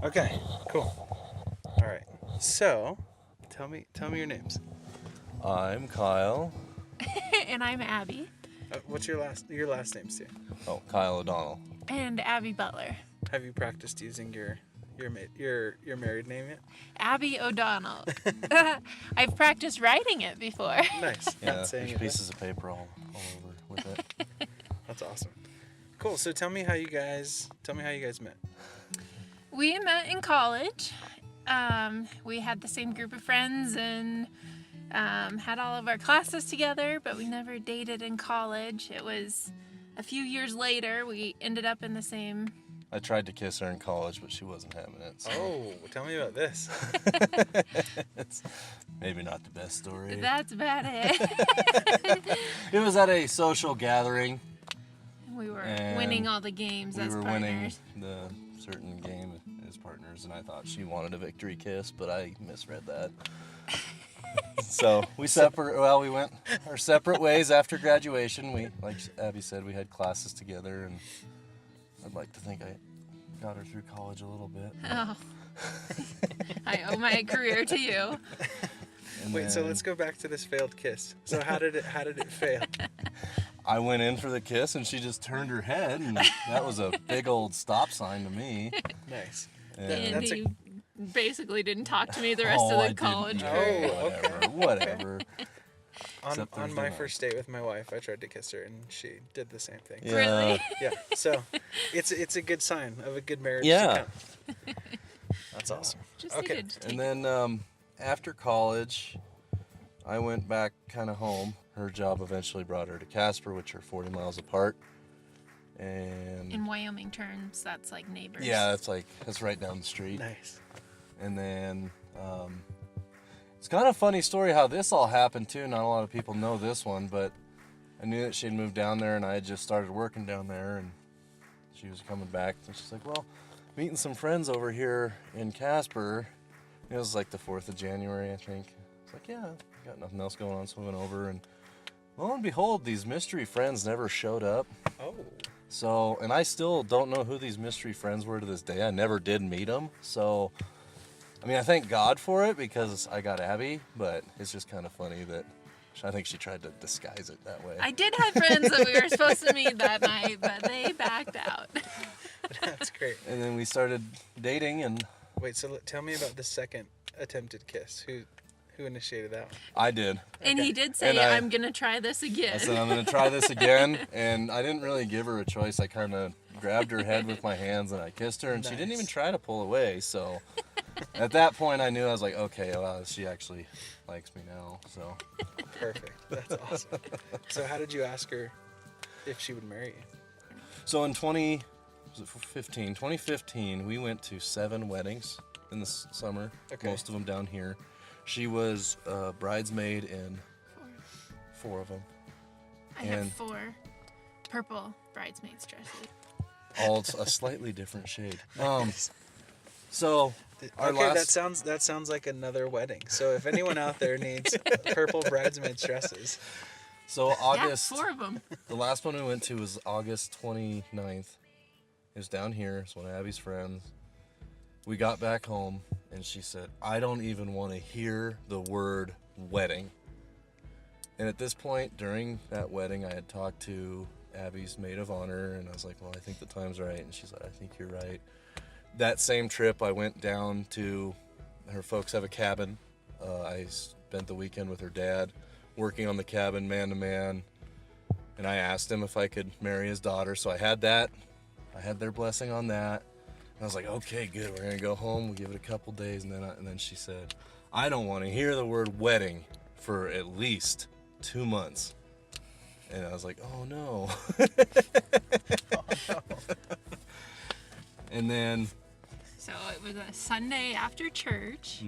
Okay, cool. All right. So, tell me your names. I'm Kyle. And I'm Abby. What's your last names too? Oh, Kyle O'Donnell. And Abby Butler. Have you practiced using your married name yet? Abby O'Donnell. I've practiced writing it before. Nice. Yeah, Not saying there's it. pieces of paper all over with it. That's awesome. Cool. So tell me how you guys met. We met in college. We had the same group of friends and had all of our classes together, but we never dated in college. It was a few years later we ended up in the same. I tried to kiss her in college, but she wasn't having it. So. Oh, tell me about this. It's maybe not the best story. That's about it. It was at a social gathering. We were And winning all the games as We were partners. winning the certain game as partners, and I thought she wanted a victory kiss, but I misread that. So we went our separate ways after graduation. We, like Abby said, we had classes together, and I'd like to think I got her through college a little bit. Oh. I owe my career to you. And Wait, so then let's go back to this failed kiss. So how did it fail? I went in for the kiss, and she just turned her head, and that was a big old stop sign to me. Nice. And And That's a- you basically didn't talk to me the rest I of the didn't college either. career. Oh, okay. Whatever. On Except my Thursday night. first date with my wife, I tried to kiss her, and she did the same thing. Yeah. Really? Yeah. So it's a good sign of a good marriage. Yeah. To come. That's awesome. Just Okay. needed to take And then after college, I went back kind of home. Her job eventually brought her to Casper, which are 40 miles apart. And in Wyoming terms, that's like neighbors. yeah, that's right down the street. Nice. And then it's kind of a funny story how this all happened too. Not a lot of people know this one, but I knew that she'd moved down there, and I had just started working down there, and she was coming back, and she's like, well, meeting some friends over here in Casper. It was like the 4th of January, I think. It's like, yeah, got nothing else going on, so we went over, and lo and behold, these mystery friends never showed up. Oh. So, and I still don't know who these mystery friends were to this day. I never did meet them. So, I mean, I thank God for it because I got Abby, but it's just kind of funny that I think she tried to disguise it that way. I did have friends that we were supposed to meet that night, but they backed out. That's great. And then we started dating, and Wait, so tell me about the second attempted kiss. Who initiated that one? I did. And he did say, And I- I'm going to try this again. I said, I'm going to try this again. And I didn't really give her a choice. I kind of grabbed her head with my hands and I kissed her, and she didn't Nice. even try to pull away. So at that point, I knew, I was like, okay, well, she actually likes me now. So Perfect. That's awesome. So how did you ask her if she would marry you? So in 2015, we went to 7 weddings in the summer, Okay. most of them down here. She was a bridesmaid in 4 of them, I and- have 4 purple bridesmaids dresses. all a slightly different shade. So our Okay, last, that sounds like another wedding. So if anyone out there needs purple bridesmaids dresses, so August, Yeah, 4 of them. the last one we went to was August 29th. It was down here. It's one of Abby's friends. We got back home, and she said, I don't even want to hear the word wedding. And at this point, during that wedding, I had talked to Abby's maid of honor, and I was like, well, I think the time's right. And she's like, I think you're right. That same trip, I went down to, her folks have a cabin. I spent the weekend with her dad, working on the cabin man to man. And I asked him if I could marry his daughter. So I had that. I had their blessing on that. And I was like, okay, good. We're going to go home. We'll give it a couple days. And then she said, I don't want to hear the word wedding for at least 2 months. And I was like, oh no. And then, So it was a Sunday after church,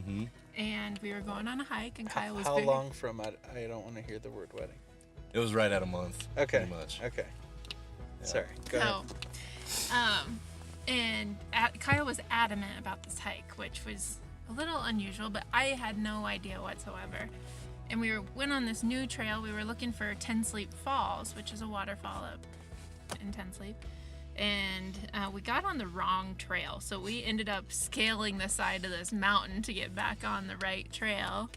and we were going on a hike, and Kyle was how very- long from I don't want to hear the word wedding? it was right at a month. Okay. Pretty much. Okay. Yeah. Sorry. Go ahead. And Kyle was adamant about this hike, which was a little unusual, but I had no idea whatsoever. And we went on this new trail. We were looking for Ten Sleep Falls, which is a waterfall up in Ten Sleep. And we got on the wrong trail, so we ended up scaling the side of this mountain to get back on the right trail.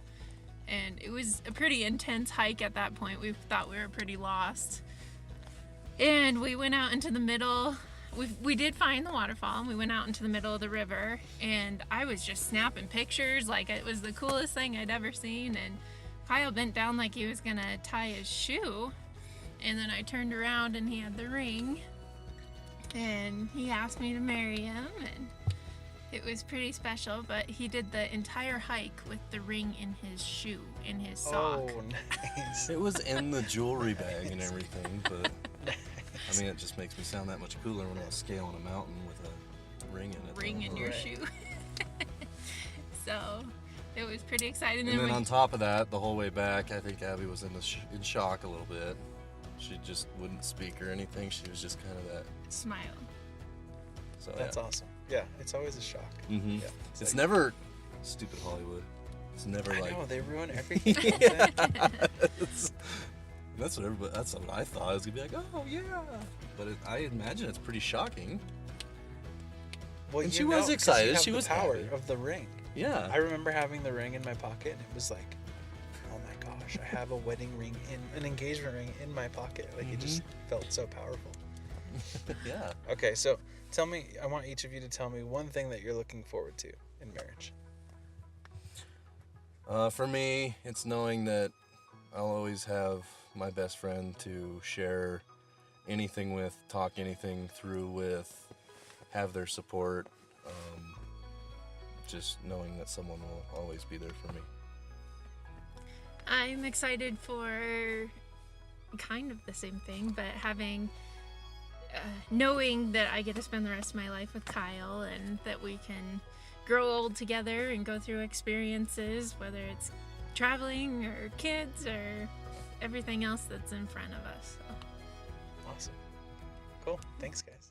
And it was a pretty intense hike at that point. We thought we were pretty lost. And we went out into the middle. We did find the waterfall, and we went out into the middle of the river, and I was just snapping pictures like it was the coolest thing I'd ever seen. And Kyle bent down like he was gonna tie his shoe, and then I turned around and he had the ring, and he asked me to marry him, and it was pretty special. But he did the entire hike with the ring in his shoe, in his sock. Oh, nice. It was in the jewelry bag and everything, but I mean, it just makes me sound that much cooler when I was scaling a mountain with a ring in it. Ring in your shoe. So it was pretty exciting. And then on top of that, the whole way back, I think Abby was in shock a little bit. She just wouldn't speak or anything. She was just kind of that smile. So That's awesome. Yeah, it's always a shock. Mm-hmm. Yeah, It's like, never stupid Hollywood. It's never I like. know, they ruin everything. That's what everybody. That's what I thought. I was gonna be like, oh yeah, but I imagine it's pretty shocking. Well, And you she know, was 'cause excited. you have She the was power happy. of the ring. Yeah. I remember having the ring in my pocket, and it was like, oh my gosh, I have a wedding ring an engagement ring in my pocket. Like it just felt so powerful. Yeah. Okay, so tell me, I want each of you to tell me one thing that you're looking forward to in marriage. For me, it's knowing that I'll always have my best friend to share anything with, talk anything through with, have their support. Just knowing that someone will always be there for me. I'm excited for kind of the same thing, but knowing that I get to spend the rest of my life with Kyle, and that we can grow old together and go through experiences, whether it's traveling or kids or everything else that's in front of us. So. Awesome. Cool. Thanks, guys.